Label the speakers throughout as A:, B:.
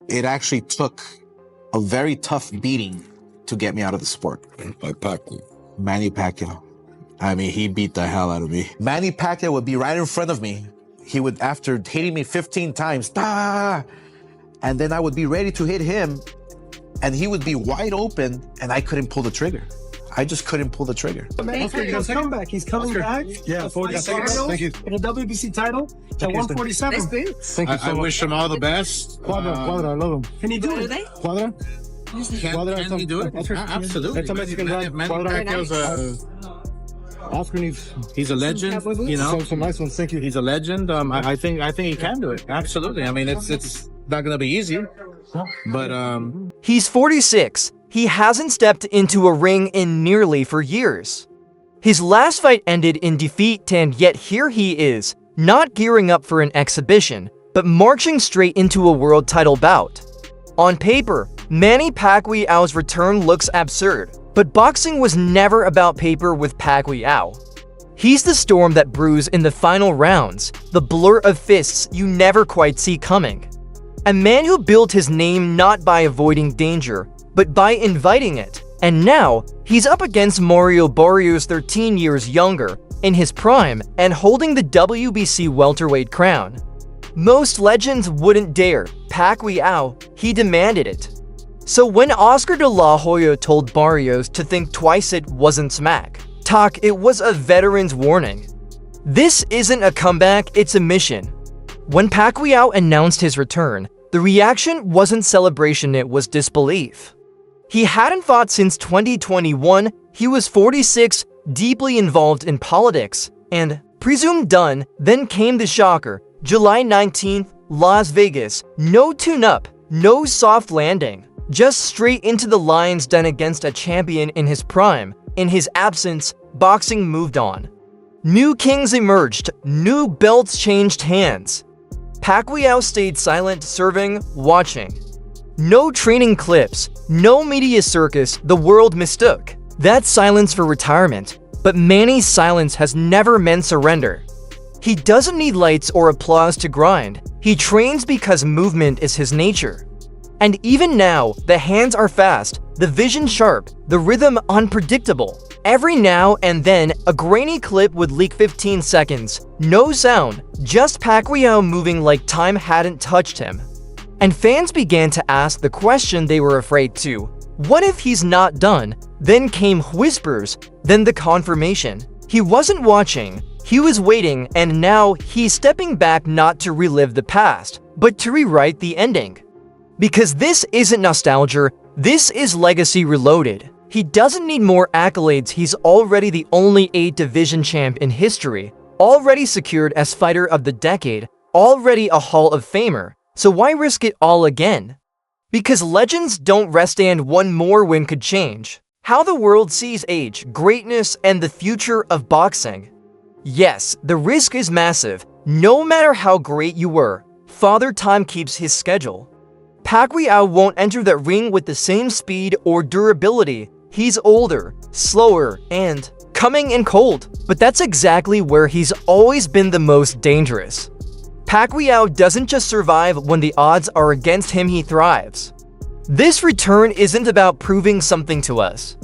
A: it actually took a very tough beating to get me out of the sport.
B: By Pacquiao.
A: Manny Pacquiao. I mean, he beat the hell out of me. Manny Pacquiao would be right in front of me. He would, after hitting me 15 times, and then I would be ready to hit him, and he would be wide open, and I couldn't pull the trigger. I just couldn't pull the trigger.
C: Oscar, you got a comeback. He's coming back.
D: Yeah, 40 seconds. Thank you.
C: In a WBC title at 147.
D: Thank you so
B: I
D: much.
B: wish him all the best.
D: Quadra, I love him.
C: Can he do it?
D: Quadra?
B: Can he do it? Absolutely.
D: That's a Mexican guy.
B: Manny
D: Quadra.
B: Pacquiao's
D: Oscar needs
B: he's a legend, you know.
D: some nice ones. Thank you.
B: He's a legend. I think he can do it. Absolutely. I mean, it's not gonna be easy, but
E: He's 46. He hasn't stepped into a ring in nearly 4 years. His last fight ended in defeat, and yet here he is, not gearing up for an exhibition, but marching straight into a world title bout. On paper, Manny Pacquiao's return looks absurd, but boxing was never about paper with Pacquiao. He's the storm that brews in the final rounds, the blur of fists you never quite see coming. A man who built his name not by avoiding danger, but by inviting it. And now, he's up against Mario Barrios 13 years younger, in his prime, and holding the WBC welterweight crown. Most legends wouldn't dare. Pacquiao, he demanded it. So when Oscar de la Hoya told Barrios to think twice, it wasn't smack talk, it was a veteran's warning. This isn't a comeback, it's a mission. When Pacquiao announced his return, the reaction wasn't celebration, it was disbelief. He hadn't fought since 2021, he was 46, deeply involved in politics, and presumed done. Then came the shocker. July 19th, Las Vegas. No tune-up, no soft landing. Just straight into the lion's den against a champion in his prime. In his absence, boxing moved on. New kings emerged, new belts changed hands. Pacquiao stayed silent, serving, watching. No training clips, no media circus, the world mistook. That's silence for retirement, but Manny's silence has never meant surrender. He doesn't need lights or applause to grind. He trains because movement is his nature. And even now, the hands are fast, the vision sharp, the rhythm unpredictable. Every now and then, a grainy clip would leak 15 seconds. No sound, just Pacquiao moving like time hadn't touched him. And fans began to ask the question they were afraid to. What if he's not done? Then came whispers, then the confirmation. He wasn't watching, he was waiting, and now he's stepping back not to relive the past, but to rewrite the ending. Because this isn't nostalgia, this is legacy reloaded. He doesn't need more accolades, he's already the only 8-division champ in history, already secured as fighter of the decade, already a Hall of Famer. So why risk it all again? Because legends don't rest and one more win could change how the world sees age, greatness, and the future of boxing. Yes, the risk is massive. No matter how great you were, Father Time keeps his schedule. Pacquiao won't enter that ring with the same speed or durability. He's older, slower, and coming in cold. But that's exactly where he's always been the most dangerous. Pacquiao doesn't just survive when the odds are against him, he thrives. This return isn't about proving something to us.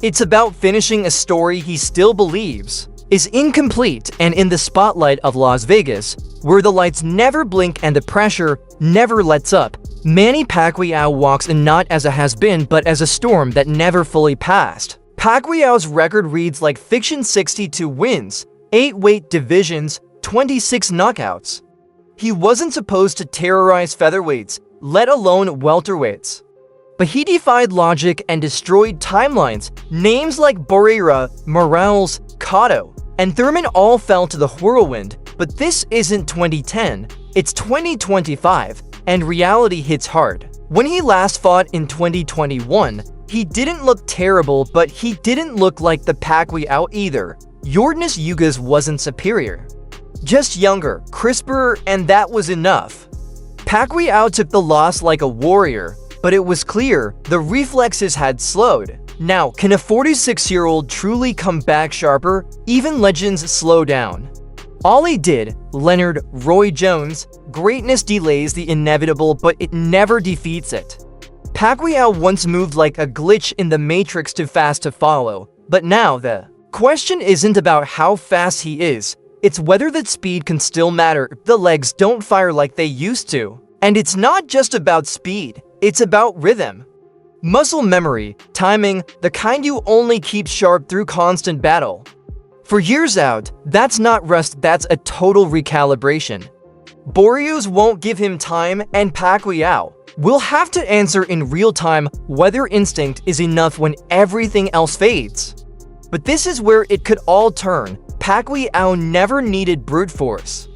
E: It's about finishing a story he still believes is incomplete, and in the spotlight of Las Vegas, where the lights never blink and the pressure never lets up, Manny Pacquiao walks in not as a has-been but as a storm that never fully passed. Pacquiao's record reads like fiction: 62 wins, 8 weight divisions, 26 knockouts. He wasn't supposed to terrorize featherweights, let alone welterweights. But he defied logic and destroyed timelines. Names like Barrera, Morales, Cotto, and Thurman all fell to the whirlwind. But this isn't 2010, it's 2025, and reality hits hard. When he last fought in 2021, he didn't look terrible, but he didn't look like the Pacquiao either. Yordenis Ugas wasn't superior. Just younger, crisper, and that was enough. Pacquiao took the loss like a warrior, but it was clear the reflexes had slowed. Now, can a 46-year-old truly come back sharper? Even legends slow down. Ollie did, Leonard Roy Jones, greatness delays the inevitable but it never defeats it. Pacquiao once moved like a glitch in the Matrix, too fast to follow, but now the question isn't about how fast he is, it's whether that speed can still matter if the legs don't fire like they used to. And it's not just about speed, it's about rhythm. Muscle memory, timing, the kind you only keep sharp through constant battle. For years out, that's not rust, that's a total recalibration. Barrios won't give him time, and Pacquiao will have to answer in real time whether instinct is enough when everything else fades. But this is where it could all turn. Pacquiao never needed brute force.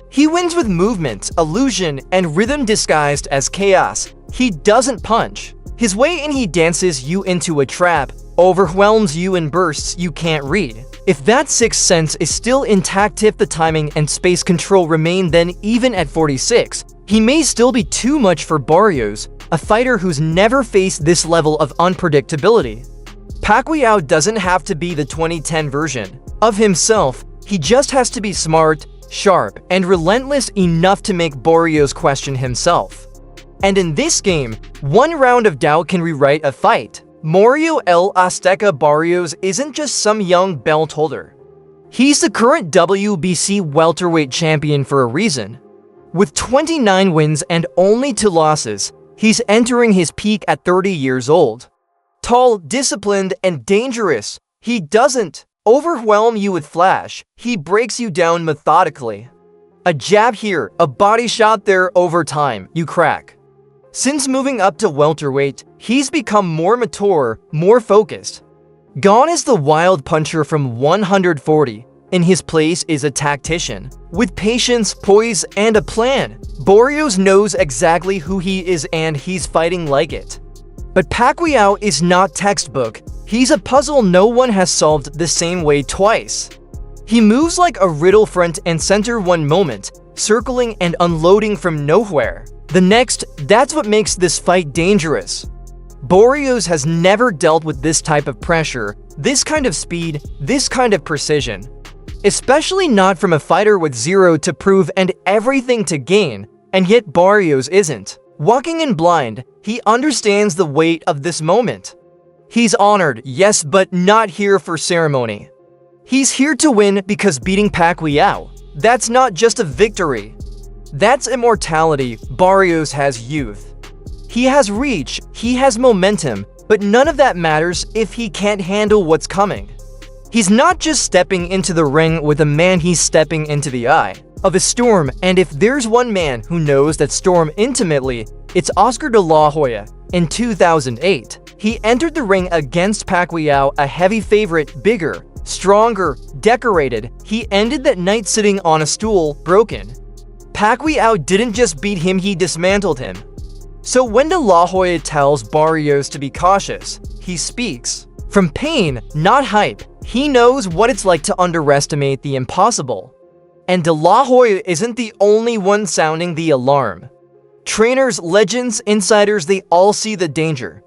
E: He wins with movement, illusion, and rhythm disguised as chaos. He doesn't punch. His way in, he dances you into a trap, overwhelms you in bursts you can't read. If that sixth sense is still intact, if the timing and space control remain, then even at 46, he may still be too much for Barrios, a fighter who's never faced this level of unpredictability. Pacquiao doesn't have to be the 2010 version of himself, he just has to be smart, sharp, and relentless enough to make Barrios question himself. And in this game, one round of doubt can rewrite a fight. Mario El Azteca Barrios isn't just some young belt holder. He's the current WBC welterweight champion for a reason. With 29 wins and only 2 losses, he's entering his peak at 30 years old. Tall, disciplined, and dangerous, he doesn't overwhelm you with flash, he breaks you down methodically. A jab here, a body shot there, over time, you crack. Since moving up to welterweight, he's become more mature, more focused. Gone is the wild puncher from 140. In his place is a tactician. With patience, poise, and a plan, Barrios knows exactly who he is and he's fighting like it. But Pacquiao is not textbook. He's a puzzle no one has solved the same way twice. He moves like a riddle, front and center one moment, circling and unloading from nowhere. The next, that's what makes this fight dangerous. Barrios has never dealt with this type of pressure, this kind of speed, this kind of precision. Especially not from a fighter with 0 to prove and everything to gain, and yet Barrios isn't. Walking in blind, he understands the weight of this moment. He's honored, yes, but not here for ceremony. He's here to win because beating Pacquiao, that's not just a victory. That's immortality. Barrios has youth. He has reach, he has momentum, but none of that matters if he can't handle what's coming. He's not just stepping into the ring with a man, he's stepping into the eye of a storm, and if there's one man who knows that storm intimately, it's Oscar de la Hoya. In 2008, he entered the ring against Pacquiao, a heavy favorite, bigger, stronger, decorated. He ended that night sitting on a stool, broken. Pacquiao didn't just beat him, he dismantled him. So when De La Hoya tells Barrios to be cautious, he speaks from pain, not hype. He knows what it's like to underestimate the impossible. And De La Hoya isn't the only one sounding the alarm. Trainers, legends, insiders, they all see the danger.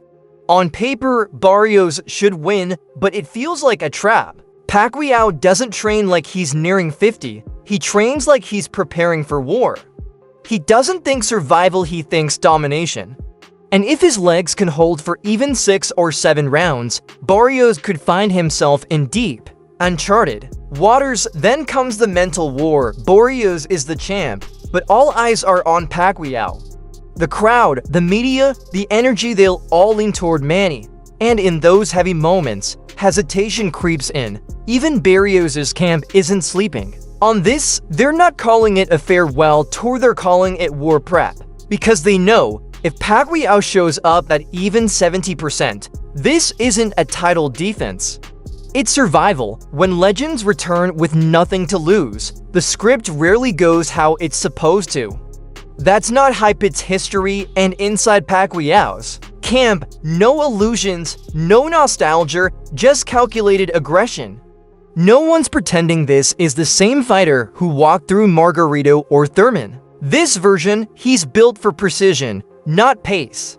E: On paper, Barrios should win, but it feels like a trap. Pacquiao doesn't train like he's nearing 50. He trains like he's preparing for war. He doesn't think survival, he thinks domination. And if his legs can hold for even 6 or 7 rounds, Barrios could find himself in deep, uncharted waters. Then comes the mental war. Barrios is the champ, but all eyes are on Pacquiao. The crowd, the media, the energy, they'll all lean toward Manny. And in those heavy moments, hesitation creeps in. Even Barrios' camp isn't sleeping. On this, they're not calling it a farewell tour, they're calling it war prep. Because they know, if Pacquiao shows up at even 70%, this isn't a title defense. It's survival. When legends return with nothing to lose, the script rarely goes how it's supposed to. That's not hype, it's history, and inside Pacquiao's camp, no illusions, no nostalgia, just calculated aggression. No one's pretending this is the same fighter who walked through Margarito or Thurman. This version, he's built for precision, not pace.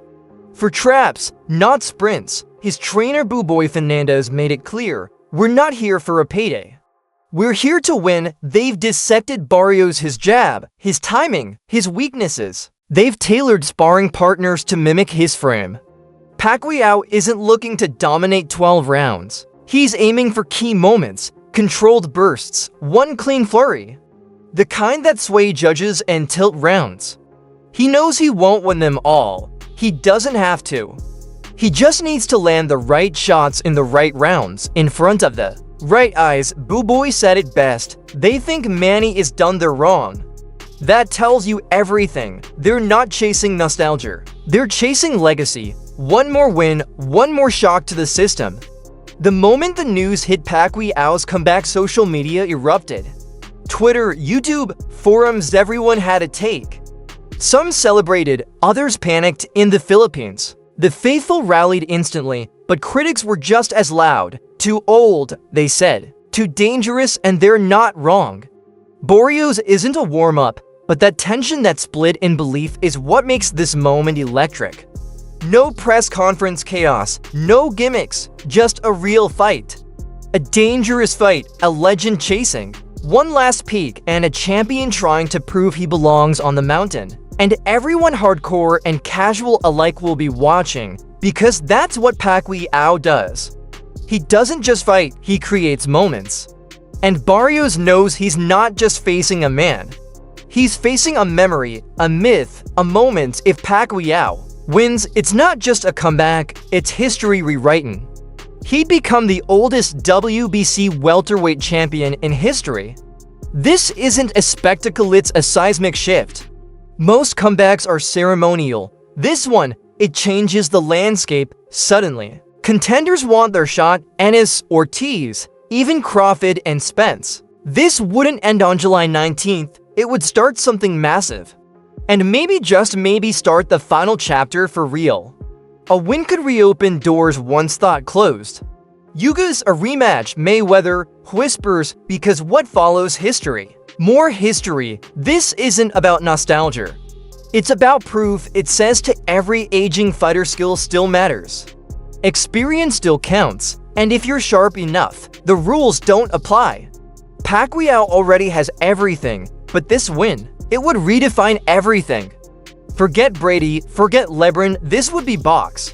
E: For traps, not sprints. His trainer Buboy Fernandez made it clear, we're not here for a payday. We're here to win. They've dissected Barrios, his jab, his timing, his weaknesses. They've tailored sparring partners to mimic his frame. Pacquiao isn't looking to dominate 12 rounds. He's aiming for key moments, controlled bursts, one clean flurry. The kind that sway judges and tilt rounds. He knows he won't win them all. He doesn't have to. He just needs to land the right shots in the right rounds in front of the right eyes. Boo Boy said it best. They think Manny is done, they're wrong. That tells you everything. They're not chasing nostalgia. They're chasing legacy. One more win, one more shock to the system. The moment the news hit Pacquiao's comeback, social media erupted. Twitter, YouTube, forums, everyone had a take. Some celebrated, others panicked. In the Philippines, the faithful rallied instantly, but critics were just as loud. Too old, they said. Too dangerous, and they're not wrong. Barrios isn't a warm-up, but that tension, that split in belief is what makes this moment electric. No press conference chaos, no gimmicks, just a real fight. A dangerous fight, a legend chasing. One last peek, and a champion trying to prove he belongs on the mountain. And everyone, hardcore and casual alike, will be watching, because that's what Pacquiao does. He doesn't just fight, he creates moments. And Barrios knows he's not just facing a man. He's facing a memory, a myth, a moment. If Pacquiao wins, it's not just a comeback, it's history rewritten. He'd become the oldest WBC welterweight champion in history. This isn't a spectacle, it's a seismic shift. Most comebacks are ceremonial. This one, it changes the landscape suddenly. Contenders want their shot, Ennis, Ortiz, even Crawford and Spence. This wouldn't end on July 19th, it would start something massive. And maybe, just maybe, start the final chapter for real. A win could reopen doors once thought closed. Yuga's a rematch, Mayweather, whispers, because what follows history. More history. This isn't about nostalgia. It's about proof. It says to every aging fighter, skill still matters. Experience still counts. And if you're sharp enough, the rules don't apply. Pacquiao already has everything, but this win, it would redefine everything. Forget Brady, forget LeBron, this would be box.